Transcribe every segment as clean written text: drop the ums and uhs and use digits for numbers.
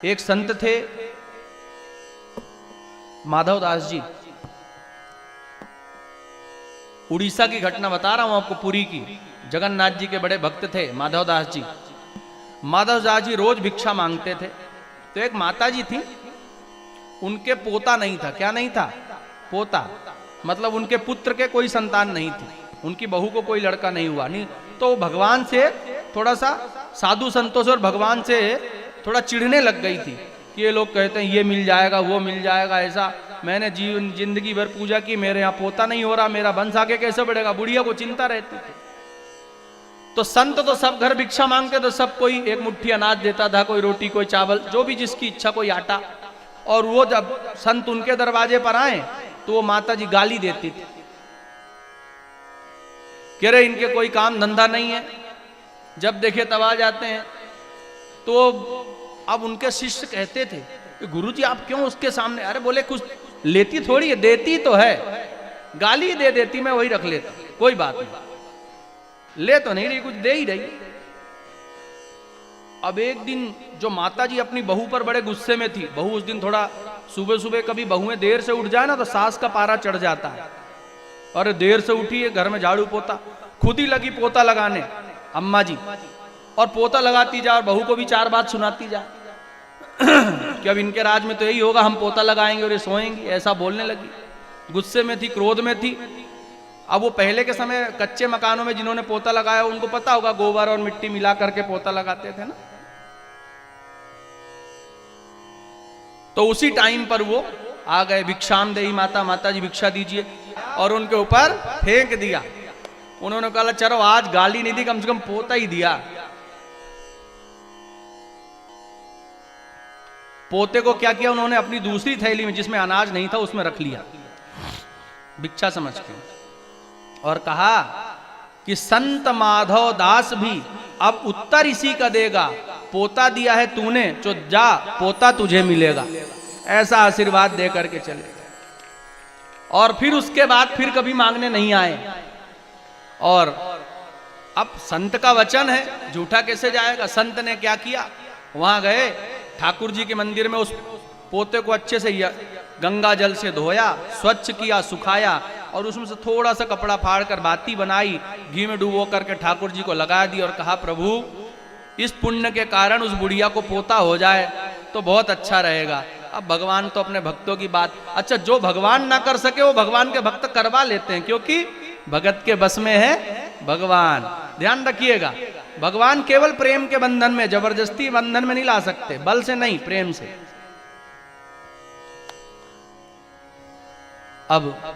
एक संत थे माधव दास जी। उड़ीसा की घटना बता रहा हूं आपको, पुरी की। जगन्नाथ जी के बड़े भक्त थे माधव दास जी। माधव दास जी रोज भिक्षा मांगते थे। तो एक माता जी थी, उनके पोता नहीं था। क्या नहीं था? पोता। मतलब उनके पुत्र के कोई संतान नहीं थी, उनकी बहू को कोई लड़का नहीं हुआ। नहीं तो भगवान से थोड़ा सा, साधु संतों से और भगवान से थोड़ा चिढ़ने लग गई थी कि ये लोग कहते हैं ये मिल जाएगा वो मिल जाएगा। ऐसा मैंने जीवन जिंदगी भर पूजा की, मेरे यहाँ पोता नहीं हो रहा, मेरा वंश आगे कैसे बढ़ेगा। बुढ़िया को चिंता रहती थी। तो संत तो सब घर भिक्षा मांगते, तो सब कोई एक मुट्ठी अनाज देता था, कोई रोटी कोई चावल, जो भी जिसकी इच्छा, कोई आटा। और वो जब संत उनके दरवाजे पर आए तो वो माता जी गाली देती थी, कह रहे इनके कोई काम धंधा नहीं है, जब देखे तब आ जाते हैं। तो अब उनके शिष्य कहते थे कि गुरुजी आप क्यों उसके सामने। अरे बोले कुछ लेती थोड़ी है, देती तो है, गाली दे देती, मैं वही रख लेता, कोई बात नहीं, ले तो नहीं रही, कुछ दे ही रही। अब एक दिन जो माता जी अपनी बहू पर बड़े गुस्से में थी, बहू उस दिन थोड़ा सुबह सुबह कभी बहुएं देर से उठ जाए ना तो सास का पारा चढ़ जाता है। और देर से उठी है, घर में झाड़ू पोता, खुद ही लगी पोता लगाने अम्मा जी, और पोता लगाती जा और बहू को भी चार बात सुनाती जा कि अब इनके राज में तो यही होगा, हम पोता लगाएंगे और ये सोएंगे। ऐसा बोलने लगी, गुस्से में थी, क्रोध में थी। अब वो पहले के समय कच्चे मकानों में जिन्होंने पोता लगाया उनको पता होगा, गोबर और मिट्टी मिला करके पोता लगाते थे ना। तो उसी टाइम पर वो आ गए, भिक्षाम देही माता, माता जी भिक्षा दीजिए, और उनके ऊपर फेंक दिया। उन्होंने कहा चलो आज गाली नहीं दी, कम से कम पोता ही दिया। पोते को क्या किया उन्होंने, अपनी दूसरी थैली में जिसमें अनाज नहीं था उसमें रख लिया भिक्षा समझ के, और कहा कि संत माधव दास भी अब उत्तर इसी का देगा, पोता दिया है तूने तो जा, पोता तुझे मिलेगा। ऐसा आशीर्वाद दे करके चले, और फिर उसके बाद फिर कभी मांगने नहीं आए। और अब संत का वचन है, झूठा कैसे जाएगा। संत ने क्या किया, वहां गए ठाकुर जी के मंदिर में, उस पोते को अच्छे से गंगा जल से धोया, स्वच्छ किया, सुखाया, और उसमें से थोड़ा सा कपड़ा फाड़ कर बाती बनाई, घी में डुबो करके ठाकुर जी को लगा दी, और कहा प्रभु इस पुण्य के कारण उस बुढ़िया को पोता हो जाए तो बहुत अच्छा रहेगा। अब भगवान तो अपने भक्तों की बात, अच्छा जो भगवान ना कर सके वो भगवान के भक्त करवा लेते हैं, क्योंकि भगत के बस में है भगवान। ध्यान रखिएगा, भगवान केवल प्रेम के बंधन में, जबरदस्ती बंधन में नहीं ला सकते, बल से नहीं, प्रेम से। अब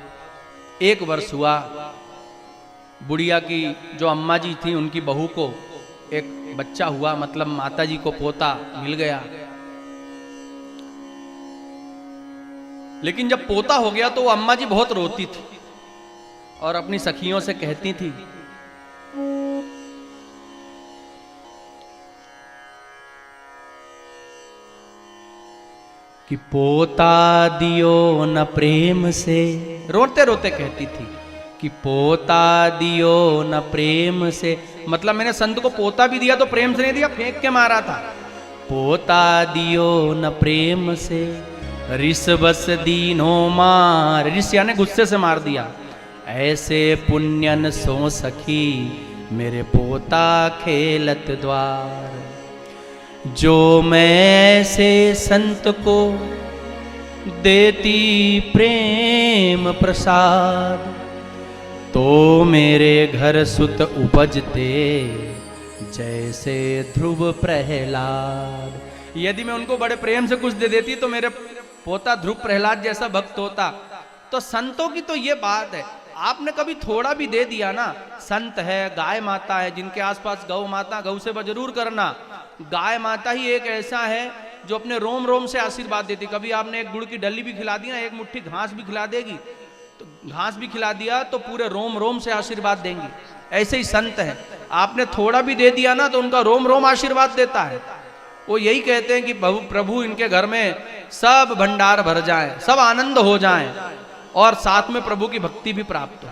एक वर्ष हुआ, बुढ़िया की जो अम्मा जी थी उनकी बहू को एक बच्चा हुआ, मतलब माता जी को पोता मिल गया। लेकिन जब पोता हो गया तो वो अम्मा जी बहुत रोती थी और अपनी सखियों से कहती थी कि पोता दियो न प्रेम से, रोते रोते कहती थी कि पोता दियो न प्रेम से। मतलब मैंने संत को पोता भी दिया तो प्रेम से नहीं दिया, फेंक के मारा था। पोता दियो न प्रेम से, रिस बस दीनो मार, रिस यानी गुस्से से मार दिया। ऐसे पुण्यन सो सखी मेरे पोता खेलत द्वार, जो मैं से संत को देती प्रेम प्रसाद, तो मेरे घर सुत उपजते जैसे ध्रुव प्रहलाद। यदि मैं उनको बड़े प्रेम से कुछ दे देती तो मेरे पोता ध्रुव प्रहलाद जैसा भक्त होता। तो संतों की तो ये बात है, आपने कभी थोड़ा भी दे दिया ना, संत है, गाय माता है, जिनके आसपास गौ माता, गौ सेवा जरूर करना। गाय माता ही एक ऐसा है जो अपने रोम रोम से आशीर्वाद देती। कभी आपने एक गुड़ की डली भी खिला दी ना, एक मुट्ठी घास भी खिला देगी, तो घास भी खिला दिया तो पूरे रोम रोम से आशीर्वाद देंगी। ऐसे ही संत हैं, आपने थोड़ा भी दे दिया ना तो उनका रोम रोम आशीर्वाद देता है। वो यही कहते हैं कि प्रभु इनके घर में सब भंडार भर जाए, सब आनंद हो जाए, और साथ में प्रभु की भक्ति भी प्राप्त हो।